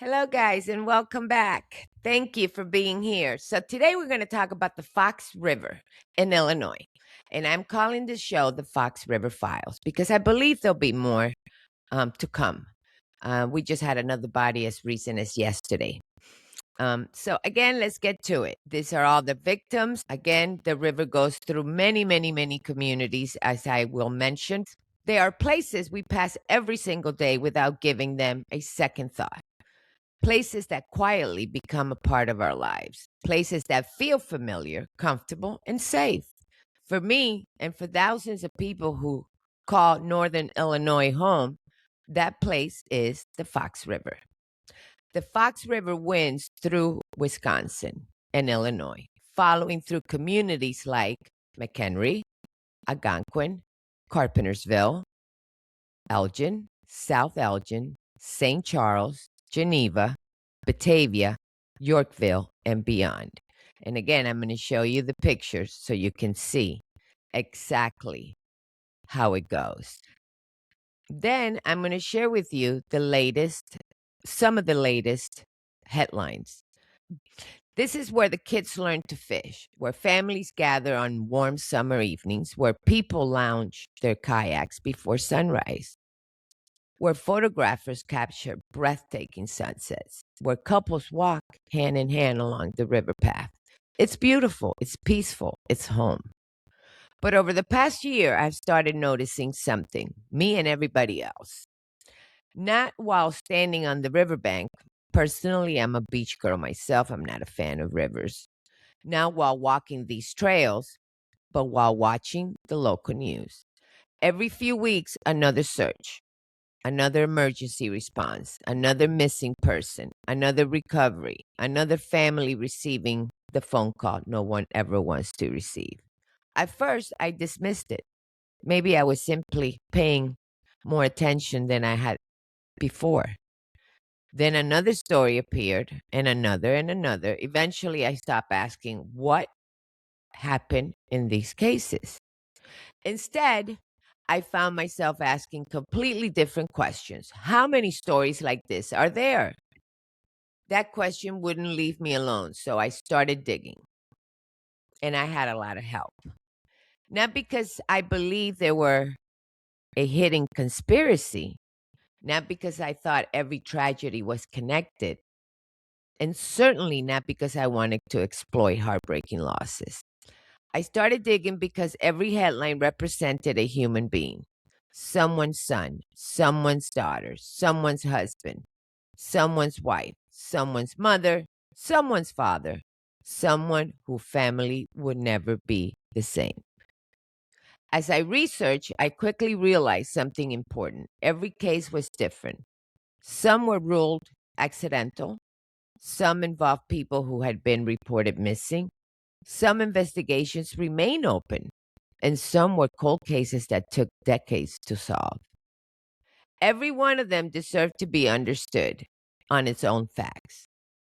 Hello, guys, and welcome back. Thank you for being here. So, today we're going to talk about the Fox River in Illinois. And I'm calling this show the Fox River Files because I believe there'll be more to come. We just had another body as recent as yesterday. So, again, let's get to it. These are all the victims. Again, the river goes through many communities, as I will mention. There are places we pass every single day without giving them a second thought. Places that quietly become a part of our lives, places that feel familiar, comfortable, and safe. For me, and for thousands of people who call Northern Illinois home, that place is the Fox River. The Fox River winds through Wisconsin and Illinois, following through communities like McHenry, Algonquin, Carpentersville, Elgin, South Elgin, St. Charles, Geneva, Batavia, Yorkville, and beyond. And again, I'm going to show you the pictures so you can see exactly how it goes. Then I'm going to share with you some of the latest headlines. This is where the kids learn to fish, where families gather on warm summer evenings, where people lounge their kayaks before sunrise, where photographers capture breathtaking sunsets, where couples walk hand in hand along the river path. It's beautiful, it's peaceful, it's home. But over the past year, I've started noticing something, me and everybody else. Not while standing on the riverbank. Personally, I'm a beach girl myself. I'm not a fan of rivers. Not while walking these trails, but while watching the local news. Every few weeks, another search, another emergency response, another missing person, another recovery, another family receiving the phone call no one ever wants to receive. At first, I dismissed it. Maybe I was simply paying more attention than I had before. Then another story appeared, and another and another. Eventually, I stopped asking what happened in these cases. Instead, I found myself asking completely different questions. How many stories like this are there? That question wouldn't leave me alone, so I started digging. And I had a lot of help. Not because I believed there were a hidden conspiracy, not because I thought every tragedy was connected, and certainly not because I wanted to exploit heartbreaking losses. I started digging because every headline represented a human being, someone's son, someone's daughter, someone's husband, someone's wife, someone's mother, someone's father, someone whose family would never be the same. As I researched, I quickly realized something important. Every case was different. Some were ruled accidental, some involved people who had been reported missing, some investigations remain open, and some were cold cases that took decades to solve. Every one of them deserved to be understood on its own facts.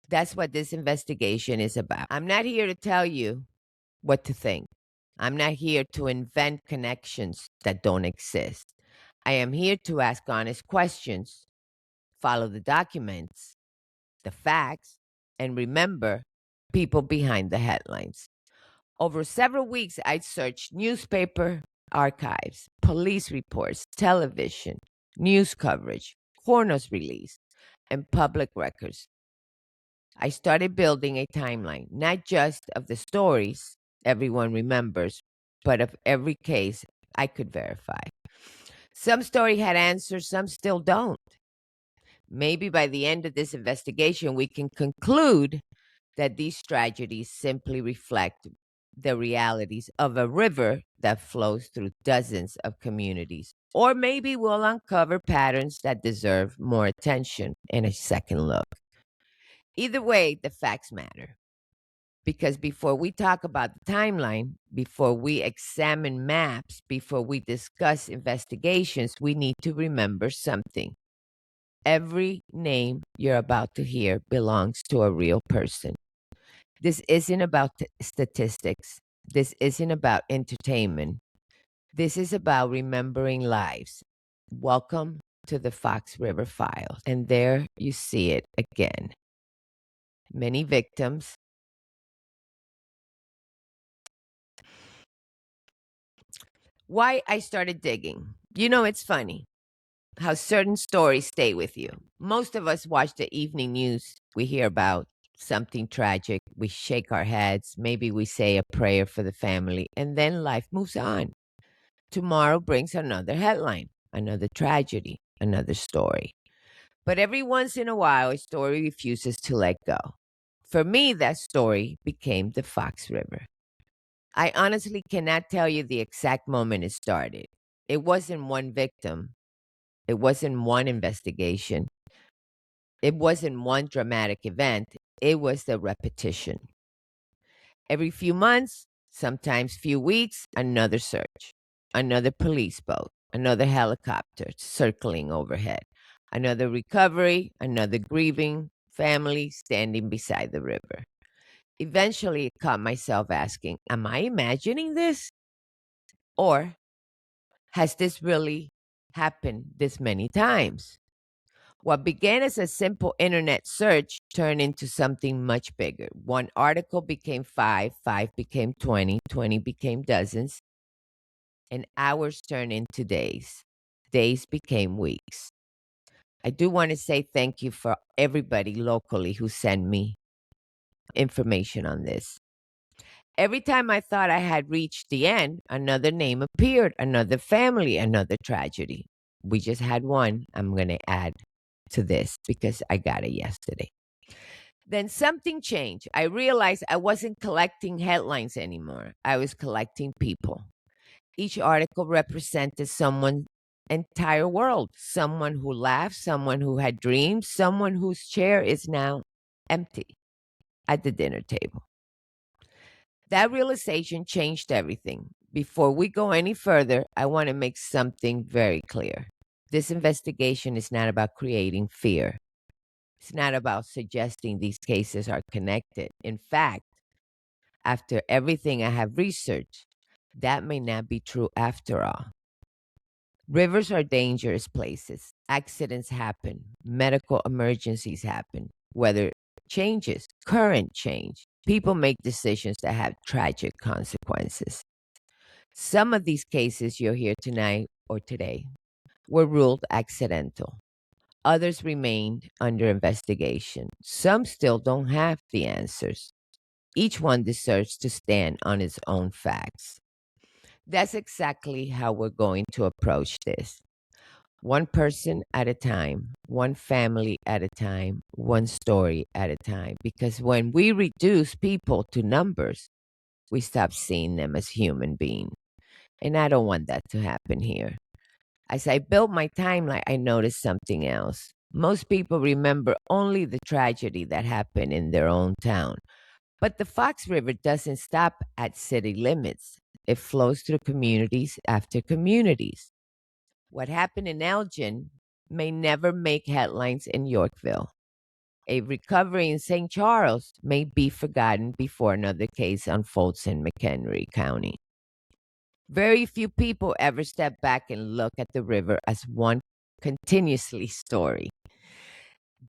That's what this investigation is about. I'm not here to tell you what to think. I'm not here to invent connections that don't exist. I am here to ask honest questions, follow the documents, the facts, and remember people behind the headlines. Over several weeks, I searched newspaper archives, police reports, television, news coverage, coroner's release, and public records. I started building a timeline, not just of the stories everyone remembers, but of every case I could verify. Some story had answers, some still don't. Maybe by the end of this investigation, we can conclude that these tragedies simply reflect the realities of a river that flows through dozens of communities. Or maybe we'll uncover patterns that deserve more attention and a second look. Either way, the facts matter. Because before we talk about the timeline, before we examine maps, before we discuss investigations, we need to remember something. Every name you're about to hear belongs to a real person. This isn't about statistics. This isn't about entertainment. This is about remembering lives. Welcome to the Fox River Files. And there you see it again. Many victims. Why I started digging. You know, it's funny how certain stories stay with you. Most of us watch the evening news. We hear about something tragic. We shake our heads. Maybe we say a prayer for the family, and then life moves on. Tomorrow brings another headline, another tragedy, another story. But every once in a while, a story refuses to let go. For me, that story became the Fox River. I honestly cannot tell you the exact moment it started. It wasn't one victim, it wasn't one investigation, it wasn't one dramatic event, it was the repetition. Every few months, sometimes few weeks, another search, another police boat, another helicopter circling overhead, another recovery, another grieving family standing beside the river. Eventually, I caught myself asking, am I imagining this? Or has this really happened this many times? What began as a simple internet search turned into something much bigger. One article became five, five became 20, 20 became dozens, and hours turned into days. Days became weeks. I do want to say thank you for everybody locally who sent me information on this. Every time I thought I had reached the end, another name appeared, another family, another tragedy. We just had one. I'm going to add to this because I got it yesterday. Then something changed. I realized I wasn't collecting headlines anymore. I was collecting people. Each article represented someone's entire world, someone who laughed, someone who had dreams, someone whose chair is now empty at the dinner table. That realization changed everything. Before we go any further, I want to make something very clear. This investigation is not about creating fear. It's not about suggesting these cases are connected. In fact, after everything I have researched, that may not be true after all. Rivers are dangerous places. Accidents happen. Medical emergencies happen. Weather changes, current change. People make decisions that have tragic consequences. Some of these cases you'll hear tonight or today were ruled accidental. Others remained under investigation. Some still don't have the answers. Each one deserves to stand on its own facts. That's exactly how we're going to approach this. One person at a time, one family at a time, one story at a time. Because when we reduce people to numbers, we stop seeing them as human beings. And I don't want that to happen here. As I built my timeline, I noticed something else. Most people remember only the tragedy that happened in their own town. But the Fox River doesn't stop at city limits. It flows through communities after communities. What happened in Elgin may never make headlines in Yorkville. A recovery in St. Charles may be forgotten before another case unfolds in McHenry County. Very few people ever step back and look at the river as one continuously story.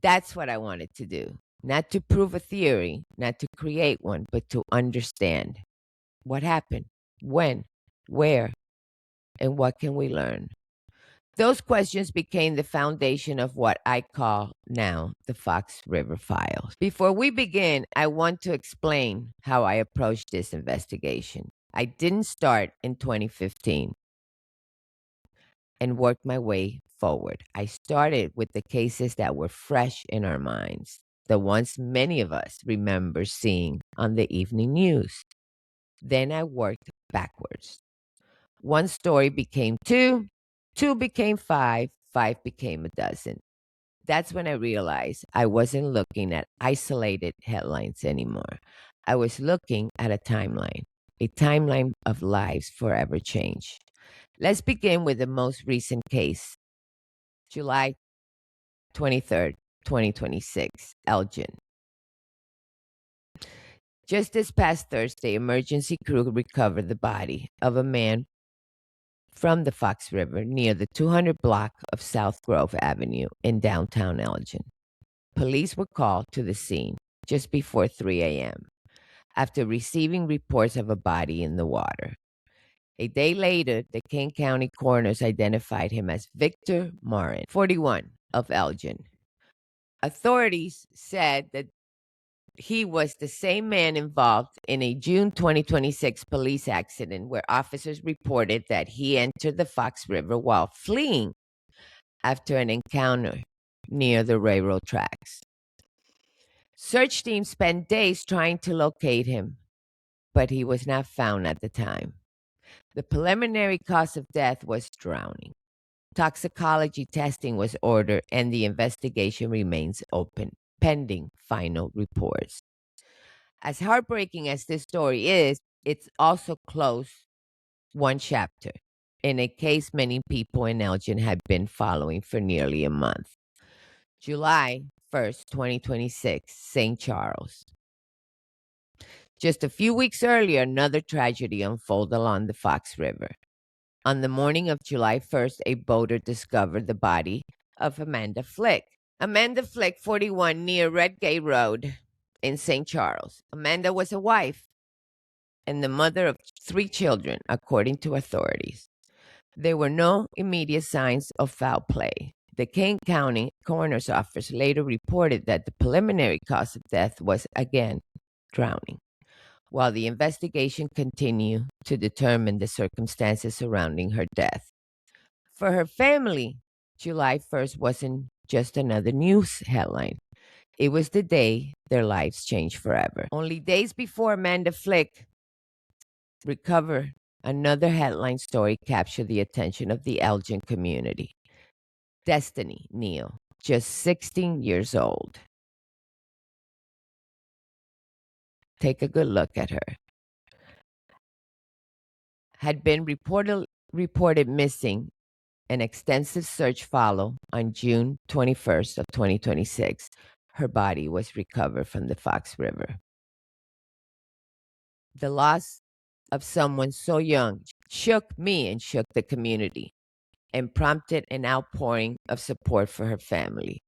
That's what I wanted to do. Not to prove a theory, not to create one, but to understand what happened, when, where, and what can we learn. Those questions became the foundation of what I call now the Fox River Files. Before we begin, I want to explain how I approached this investigation. I didn't start in 2015 and worked my way forward. I started with the cases that were fresh in our minds, the ones many of us remember seeing on the evening news. Then I worked backwards. One story became two, two became five, five became a dozen. That's when I realized I wasn't looking at isolated headlines anymore. I was looking at a timeline of lives forever changed. Let's begin with the most recent case, July 23rd, 2026, Elgin. Just this past Thursday, emergency crew recovered the body of a man from the Fox River near the 200 block of South Grove Avenue in downtown Elgin. Police were called to the scene just before 3 a.m. after receiving reports of a body in the water. A day later, the Kane County coroners identified him as Victor Marin, 41, of Elgin. Authorities said that he was the same man involved in a June 2026 police accident where officers reported that he entered the Fox River while fleeing after an encounter near the railroad tracks. Search teams spent days trying to locate him, but he was not found at the time. The preliminary cause of death was drowning. Toxicology testing was ordered, and the investigation remains open, pending final reports. As heartbreaking as this story is, it's also closed one chapter in a case many people in Elgin had been following for nearly a month. July 1st, 2026, St. Charles. Just a few weeks earlier, another tragedy unfolded along the Fox River. On the morning of July 1st, a boater discovered the body of Amanda Flick. Amanda Flick, 41, near Redgate Road in St. Charles. Amanda was a wife and the mother of 3 children, according to authorities. There were no immediate signs of foul play. The Kane County Coroner's Office later reported that the preliminary cause of death was, again, drowning, while the investigation continued to determine the circumstances surrounding her death. For her family, July 1st wasn't just another news headline. It was the day their lives changed forever. Only days before Amanda Flick recovered, another headline story captured the attention of the Elgin community. Destiny Neal, just 16 years old. Take a good look at her. Had been reported missing. An extensive search followed on June 21st of 2026. Her body was recovered from the Fox River. The loss of someone so young shook me and shook the community and prompted an outpouring of support for her family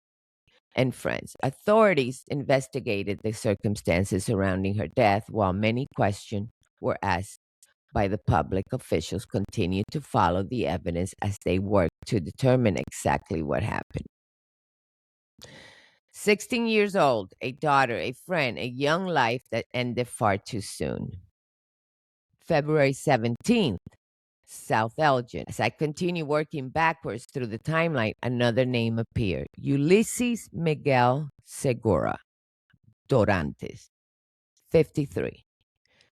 and friends. Authorities investigated the circumstances surrounding her death, while many questions were asked by the public. Officials continue to follow the evidence as they work to determine exactly what happened. 16 years old, a daughter, a friend, a young life that ended far too soon. February 17th, South Elgin. As I continue working backwards through the timeline, another name appeared. Ulises Miguel Segura, Dorantes, 53.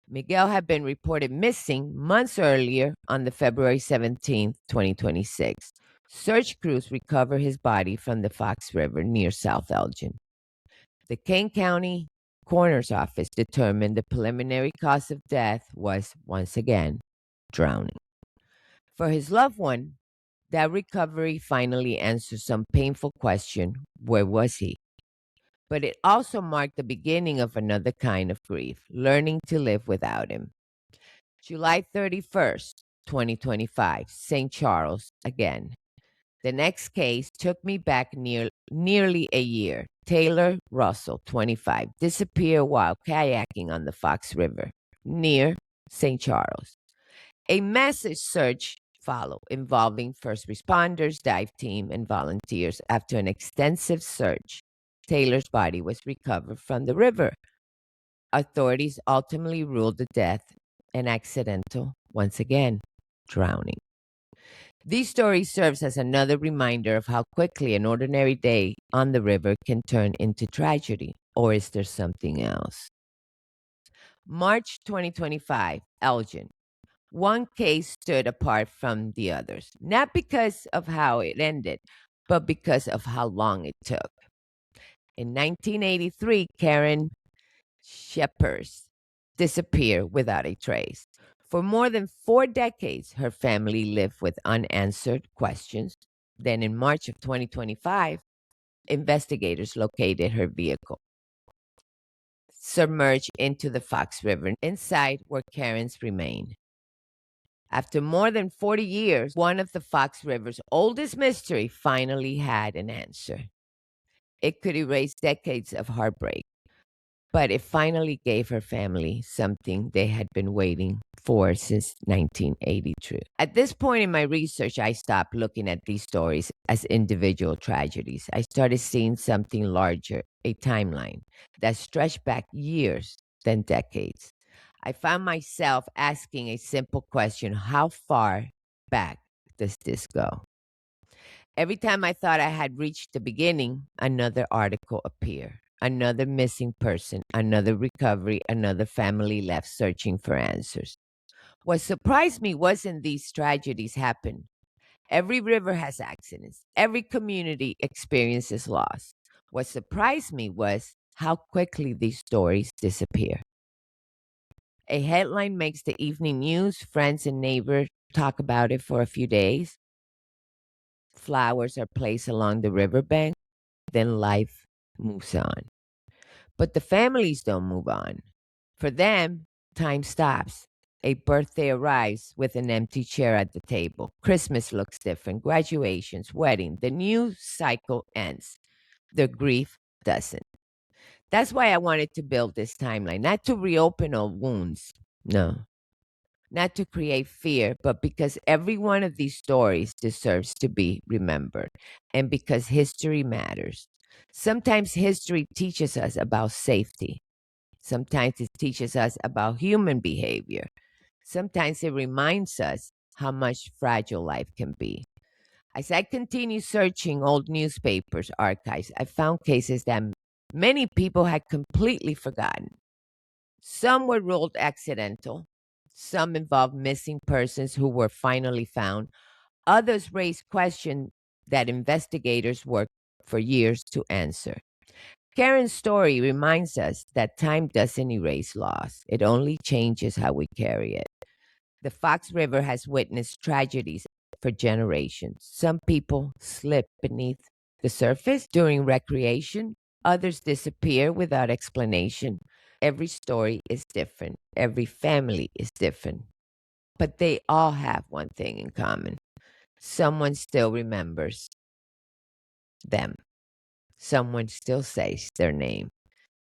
Miguel had been reported missing months earlier on the February 17th, 2026. Search crews recovered his body from the Fox River near South Elgin. The Kane County Coroner's Office determined the preliminary cause of death was, once again, drowning. For his loved one, that recovery finally answered some painful question: where was he? But it also marked the beginning of another kind of grief, learning to live without him. July 31st, 2025, St. Charles again. The next case took me back nearly a year. Taylor Russell, 25, disappeared while kayaking on the Fox River near St. Charles. A massive search followed, involving first responders, dive team, and volunteers. After an extensive search, Taylor's body was recovered from the river. Authorities ultimately ruled the death an accidental, once again, drowning. This story serves as another reminder of how quickly an ordinary day on the river can turn into tragedy. Or is there something else? March 2025, Elgin. One case stood apart from the others, not because of how it ended, but because of how long it took. In 1983, Karen Schepers disappeared without a trace. For more than 4 decades, her family lived with unanswered questions. Then in March of 2025, investigators located her vehicle, submerged into the Fox River. Inside were Karen's remains. After more than 40 years, one of the Fox River's oldest mystery finally had an answer. It could erase decades of heartbreak, but it finally gave her family something they had been waiting for since 1982. At this point in my research, I stopped looking at these stories as individual tragedies. I started seeing something larger, a timeline that stretched back years, then decades. I found myself asking a simple question: how far back does this go? Every time I thought I had reached the beginning, another article appeared. Another missing person, another recovery, another family left searching for answers. What surprised me wasn't these tragedies happen. Every river has accidents. Every community experiences loss. What surprised me was how quickly these stories disappear. A headline makes the evening news, friends and neighbors talk about it for a few days. Flowers are placed along the riverbank, then life moves on. But the families don't move on. For them, time stops. A birthday arrives with an empty chair at the table. Christmas looks different. Graduations, wedding. The news cycle ends. The grief doesn't. That's why I wanted to build this timeline, not to reopen old wounds. No. Not to create fear, but because every one of these stories deserves to be remembered and because history matters. Sometimes history teaches us about safety. Sometimes it teaches us about human behavior. Sometimes it reminds us how much fragile life can be. As I continue searching old newspapers, archives, I found cases that many people had completely forgotten. Some were ruled accidental. Some involved missing persons who were finally found. Others raised questions that investigators worked for years to answer. Karen's story reminds us that time doesn't erase loss, it only changes how we carry it. The Fox River has witnessed tragedies for generations. Some people slip beneath the surface during recreation, others disappear without explanation. Every story is different, every family is different, but they all have one thing in common: someone still remembers them, someone still says their name.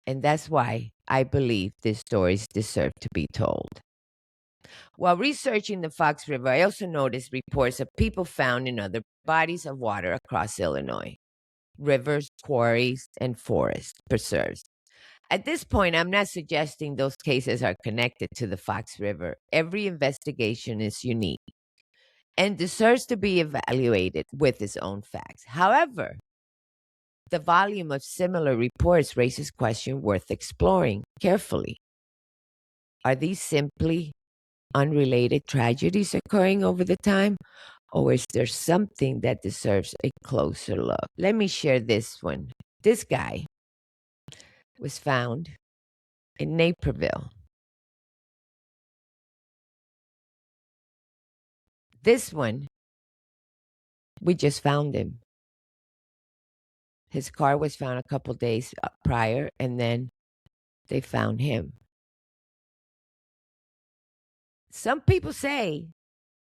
And that's why I believe these stories deserve to be told. While researching the Fox River, I also noticed reports of people found in other bodies of water across Illinois: rivers, quarries, and forest preserves. At this point, I'm not suggesting those cases are connected to the Fox River. Every investigation is unique and deserves to be evaluated with its own facts. However, the volume of similar reports raises questions worth exploring carefully. Are these simply unrelated tragedies occurring over the time? Or is there something that deserves a closer look? Let me share this one. This guy was found in Naperville. This one, we just found him. His car was found a couple days prior, and then they found him. Some people say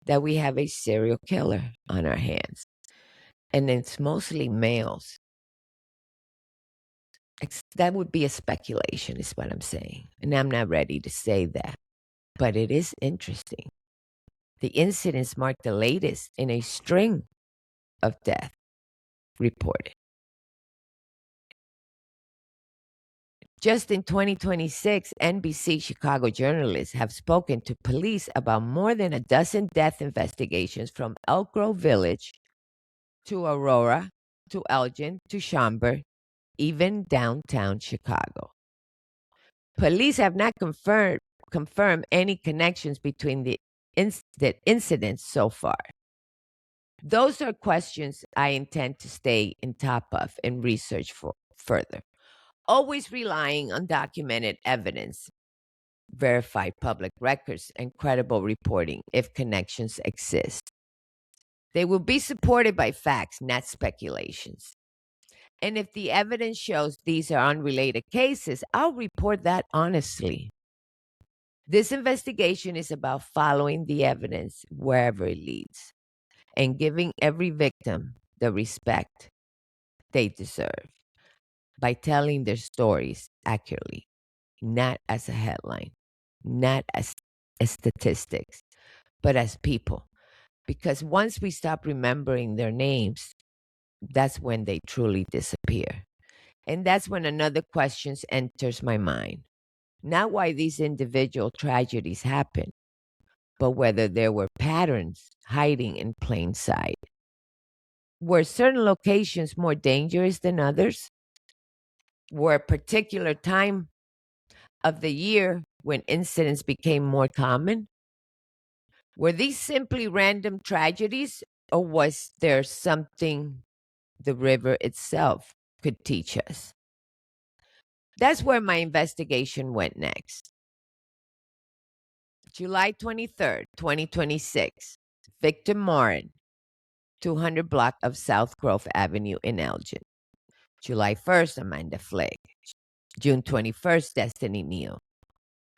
that we have a serial killer on our hands, and it's mostly males. That would be a speculation, is what I'm saying. And I'm not ready to say that. But it is interesting. The incidents mark the latest in a string of deaths reported. Just in 2026, NBC Chicago journalists have spoken to police about more than a dozen death investigations from Elk Grove Village to Aurora to Elgin to Schaumburg, even downtown Chicago. Police have not confirmed any connections between the incidents so far. Those are questions I intend to stay on top of and research for further, always relying on documented evidence, verified public records, and credible reporting if connections exist. They will be supported by facts, not speculations. And if the evidence shows these are unrelated cases, I'll report that honestly. This investigation is about following the evidence wherever it leads and giving every victim the respect they deserve by telling their stories accurately, not as a headline, not as statistics, but as people. Because once we stop remembering their names, that's when they truly disappear. And that's when another question enters my mind. Not why these individual tragedies happen, but whether there were patterns hiding in plain sight. Were certain locations more dangerous than others? Were a particular time of the year when incidents became more common? Were these simply random tragedies, or was there something the river itself could teach us? That's where my investigation went next. July 23rd, 2026. Victor Marin, 200 block of South Grove Avenue in Elgin. July 1st, Amanda Flick. June 21st, Destiny Neal.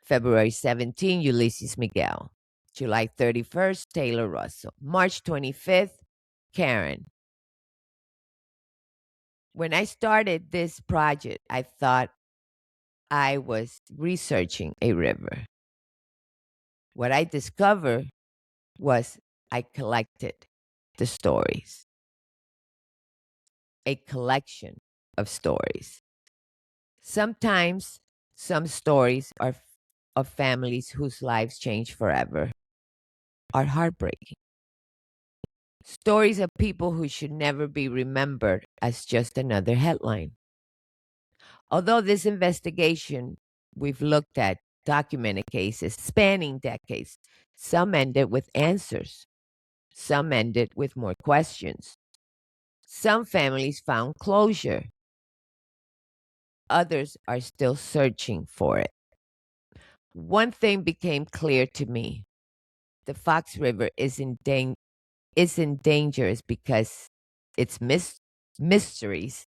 February 17, Ulises Miguel. July 31st, Taylor Russell. March 25th, Karen. When I started this project, I thought I was researching a river. What I discovered was I collected the stories, a collection of stories. Sometimes some stories are of families whose lives change forever, are heartbreaking. Stories of people who should never be remembered as just another headline. Although this investigation, we've looked at documented cases spanning decades, some ended with answers, some ended with more questions. Some families found closure, others are still searching for it. One thing became clear to me: the Fox River isn't dangerous because its mysteries.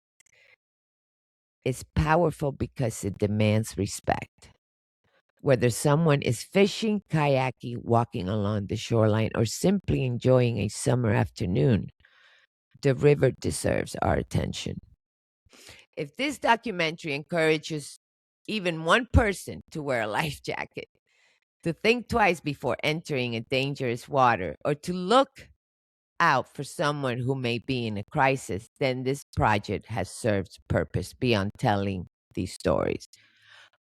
It's powerful because it demands respect. Whether someone is fishing, kayaking, walking along the shoreline, or simply enjoying a summer afternoon, the river deserves our attention. If this documentary encourages even one person to wear a life jacket, to think twice before entering a dangerous water, or to look out for someone who may be in a crisis, then this project has served purpose beyond telling these stories.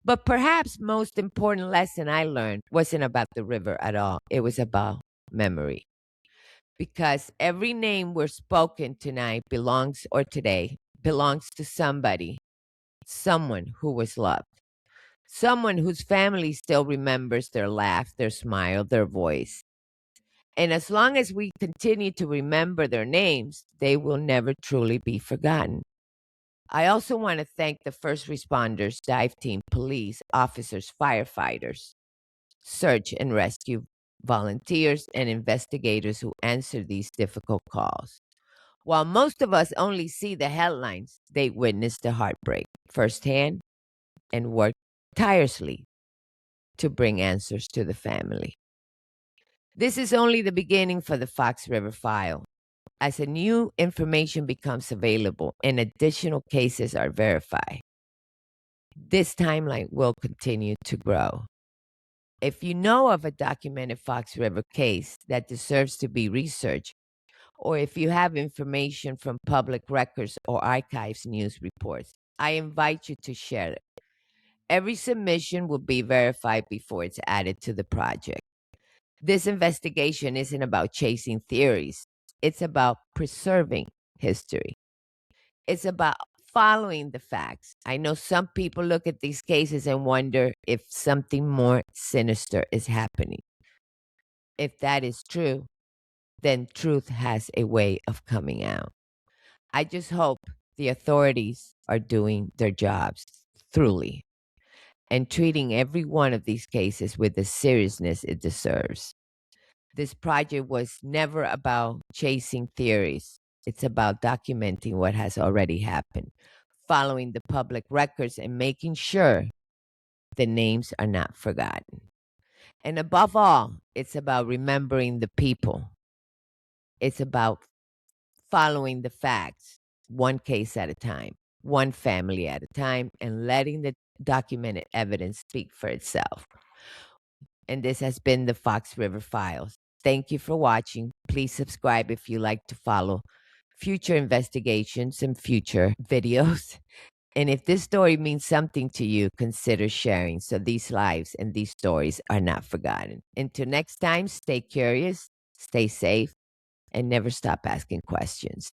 But perhaps most important lesson I learned wasn't about the river at all. It was about memory. Because every name we're spoken tonight belongs, or today, belongs to somebody, someone who was loved, someone whose family still remembers their laugh, their smile, their voice. And as long as we continue to remember their names, they will never truly be forgotten. I also want to thank the first responders, dive team, police, officers, firefighters, search and rescue volunteers, and investigators who answer these difficult calls. While most of us only see the headlines, they witness the heartbreak firsthand and work tirelessly to bring answers to the family. This is only the beginning for the Fox River file. As a new information becomes available and additional cases are verified, this timeline will continue to grow. If you know of a documented Fox River case that deserves to be researched, or if you have information from public records or archives news reports, I invite you to share it. Every submission will be verified before it's added to the project. This investigation isn't about chasing theories, it's about preserving history. It's about following the facts. I know some people look at these cases and wonder if something more sinister is happening. If that is true, then truth has a way of coming out. I just hope the authorities are doing their jobs thoroughly and treating every one of these cases with the seriousness it deserves. This project was never about chasing theories. It's about documenting what has already happened, following the public records, and making sure the names are not forgotten. And above all, it's about remembering the people. It's about following the facts, one case at a time, one family at a time, and letting the documented evidence speak for itself. And this has been the Fox River Files. Thank you for watching. Please subscribe if you like to follow future investigations and future videos. And if this story means something to you, consider sharing so these lives and these stories are not forgotten. Until next time, stay curious, stay safe, and never stop asking questions.